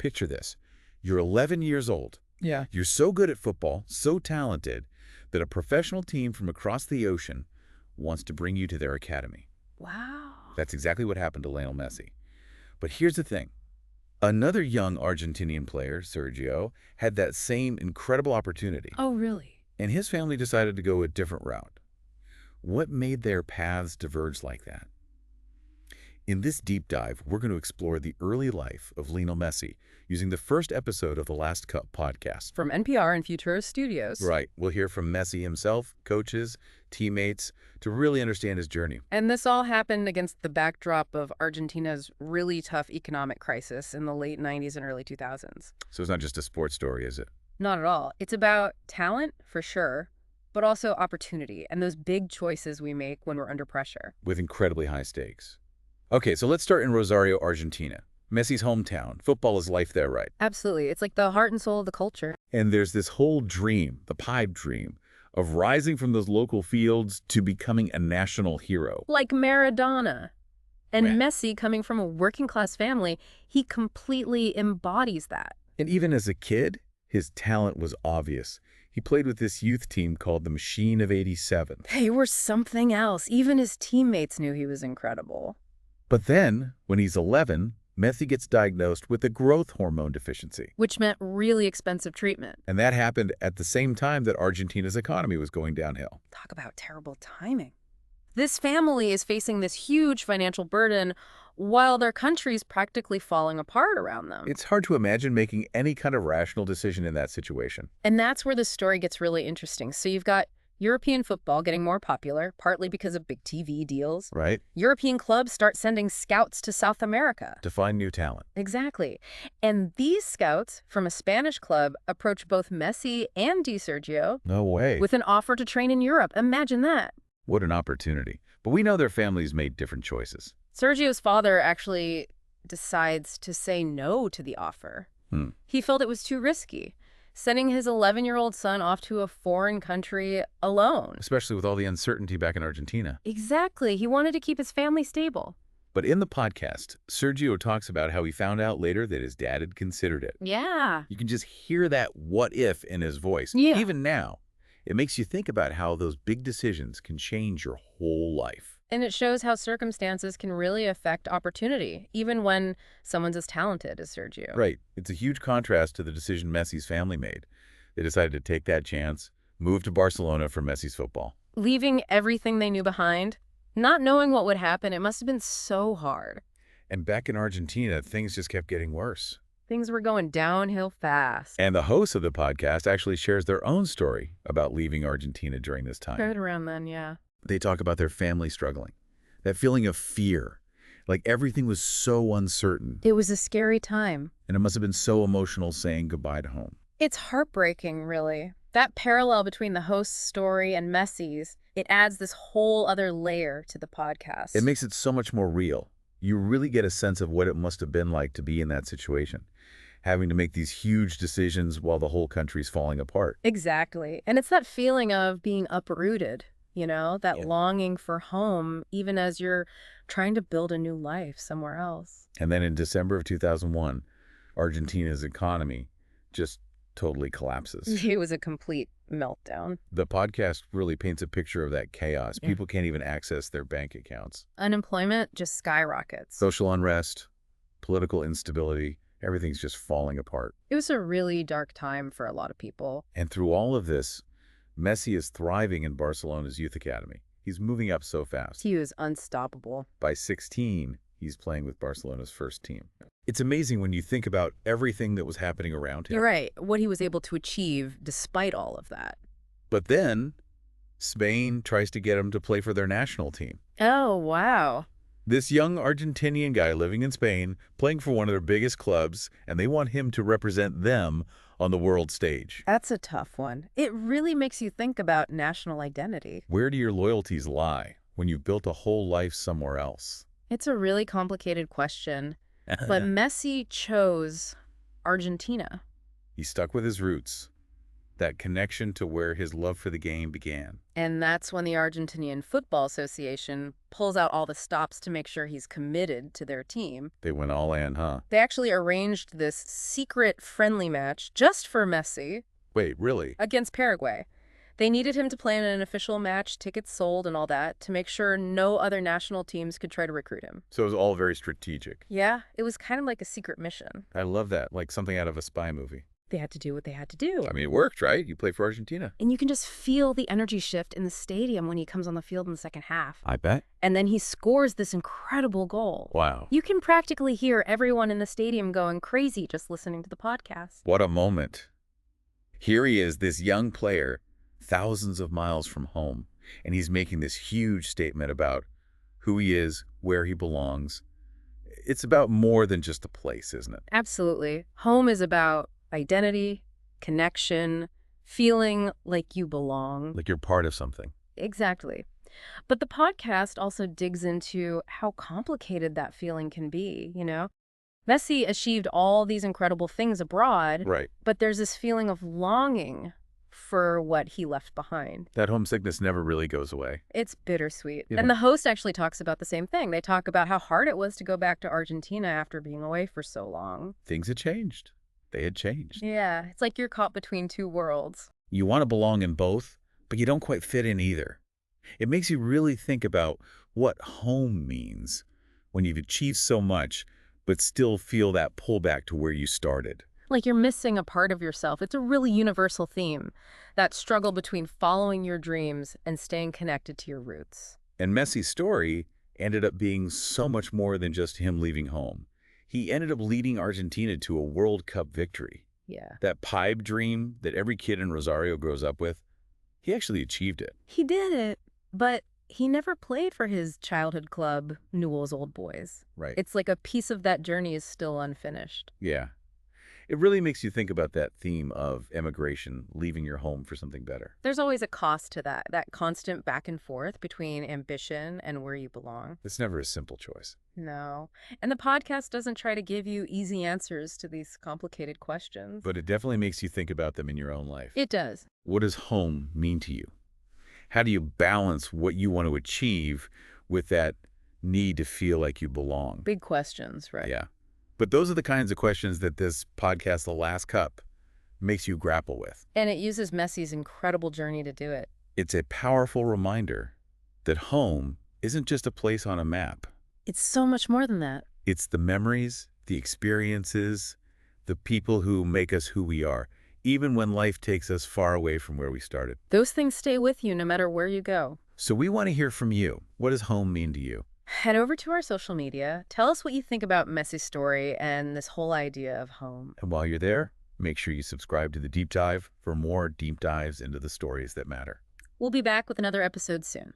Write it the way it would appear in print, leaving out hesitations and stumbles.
Picture this. You're 11 years old. Yeah. You're so good at football, so talented, that a professional team from across the ocean wants to bring you to their academy. Wow. That's exactly what happened to Lionel Messi. But here's the thing. Another young Argentinian player, Sergio, had that same incredible opportunity. Oh, really? And his family decided to go a different route. What made their paths diverge like that? In this deep dive, we're going to explore the early life of Lionel Messi using the first episode of the Last Cup podcast. From NPR and Futura Studios. Right. We'll hear from Messi himself, coaches, teammates, to really understand his journey. And this all happened against the backdrop of Argentina's really tough economic crisis in the late 90s and early 2000s. So it's not just a sports story, is it? Not at all. It's about talent, for sure, but also opportunity and those big choices we make when we're under pressure. With incredibly high stakes. Okay, so let's start in Rosario, Argentina. Messi's hometown. Football is life there, right? Absolutely. It's like the heart and soul of the culture. And there's this whole dream, the pipe dream, of rising from those local fields to becoming a national hero. Like Maradona. And Right. Messi, coming from a working-class family, he completely embodies that. And even as a kid, his talent was obvious. He played with this youth team called the Machine of '87. They were something else. Even his teammates knew he was incredible. But then, when he's 11, Messi gets diagnosed with a growth hormone deficiency. Which meant really expensive treatment. And that happened at the same time that Argentina's economy was going downhill. Talk about terrible timing. This family is facing this huge financial burden while their country's practically falling apart around them. It's hard to imagine making any kind of rational decision in that situation. And that's where the story gets really interesting. So you've got European football getting more popular, partly because of big TV deals. Right? European clubs start sending scouts to South America. To find new talent. Exactly. And these scouts from a Spanish club approach both Messi and Di Sergio No way. with an offer to train in Europe. Imagine that. What an opportunity. But we know their families made different choices. Sergio's father actually decides to say no to the offer. He felt it was too risky, sending his 11-year-old son off to a foreign country alone. Especially with all the uncertainty back in Argentina. Exactly. He wanted to keep his family stable. But in the podcast, Sergio talks about how he found out later that his dad had considered it. Yeah. You can just hear that what if in his voice. Yeah. Even now, it makes you think about how those big decisions can change your whole life. And it shows how circumstances can really affect opportunity, even when someone's as talented as Sergio. Right. It's a huge contrast to the decision Messi's family made. They decided to take that chance, move to Barcelona for Messi's football. Leaving everything they knew behind, not knowing what would happen, it must have been so hard. And back in Argentina, things just kept getting worse. Things were going downhill fast. And the host of the podcast actually shares their own story about leaving Argentina during this time. Right around then, yeah. They talk about their family struggling, that feeling of fear, like everything was so uncertain. It was a scary time. And it must have been so emotional saying goodbye to home. It's heartbreaking, really. That parallel between the host's story and Messi's, it adds this whole other layer to the podcast. It makes it so much more real. You really get a sense of what it must have been like to be in that situation, having to make these huge decisions while the whole country's falling apart. Exactly. And it's that feeling of being uprooted, that Yeah. longing for home, even as you're trying to build a new life somewhere else. And then in December of 2001, Argentina's economy just totally collapses. It was a complete meltdown. The podcast really paints a picture of that chaos. Yeah. People can't even access their bank accounts. Unemployment just skyrockets. Social unrest, political instability, everything's just falling apart. It was a really dark time for a lot of people. And through all of this, Messi is thriving in Barcelona's youth academy. He's moving up so fast. He was unstoppable. By 16, he's playing with Barcelona's first team. It's amazing when you think about everything that was happening around him. You're right. What he was able to achieve despite all of that. But then, Spain tries to get him to play for their national team. Oh, wow. This young Argentinian guy living in Spain, playing for one of their biggest clubs, and they want him to represent them on the world stage. That's a tough one. It really makes you think about national identity. Where do your loyalties lie when you've built a whole life somewhere else? It's a really complicated question, but Messi chose Argentina. He stuck with his roots. That connection to where his love for the game began. And that's when the Argentinian Football Association pulls out all the stops to make sure he's committed to their team. They went all in, huh? They actually arranged this secret friendly match just for Messi Wait, really? against Paraguay. They needed him to play in an official match, tickets sold and all that, to make sure no other national teams could try to recruit him. So it was all very strategic. Yeah, it was kind of like a secret mission. I love that, like something out of a spy movie. They had to do what they had to do. I mean, it worked, right? You play for Argentina. And you can just feel the energy shift in the stadium when he comes on the field in the second half. I bet. And then he scores this incredible goal. Wow. You can practically hear everyone in the stadium going crazy just listening to the podcast. What a moment. Here he is, this young player, thousands of miles from home, and he's making this huge statement about who he is, where he belongs. It's about more than just a place, isn't it? Absolutely. Home is about identity, connection, feeling like you belong. Like you're part of something. Exactly. But the podcast also digs into how complicated that feeling can be, you know? Messi achieved all these incredible things abroad, Right. but there's this feeling of longing for what he left behind. That homesickness never really goes away. It's bittersweet. Yeah. And the host actually talks about the same thing. They talk about how hard it was to go back to Argentina after being away for so long. Things had changed. They had changed. Yeah, it's like you're caught between two worlds. You want to belong in both, but you don't quite fit in either. It makes you really think about what home means when you've achieved so much, but still feel that pullback to where you started. Like you're missing a part of yourself. It's a really universal theme, that struggle between following your dreams and staying connected to your roots. And Messi's story ended up being so much more than just him leaving home. He ended up leading Argentina to a World Cup victory. Yeah. That pipe dream that every kid in Rosario grows up with, he actually achieved it. He did it, but he never played for his childhood club, Newell's Old Boys. Right. It's like a piece of that journey is still unfinished. Yeah. It really makes you think about that theme of emigration, leaving your home for something better. There's always a cost to that constant back and forth between ambition and where you belong. It's never a simple choice. No. And the podcast doesn't try to give you easy answers to these complicated questions. But it definitely makes you think about them in your own life. It does. What does home mean to you? How do you balance what you want to achieve with that need to feel like you belong? Big questions, right? Yeah. But those are the kinds of questions that this podcast, The Last Cup, makes you grapple with. And it uses Messi's incredible journey to do it. It's a powerful reminder that home isn't just a place on a map. It's so much more than that. It's the memories, the experiences, the people who make us who we are, even when life takes us far away from where we started. Those things stay with you no matter where you go. So we want to hear from you. What does home mean to you? Head over to our social media. Tell us what you think about Messi's story and this whole idea of home. And while you're there, make sure you subscribe to The Deep Dive for more deep dives into the stories that matter. We'll be back with another episode soon.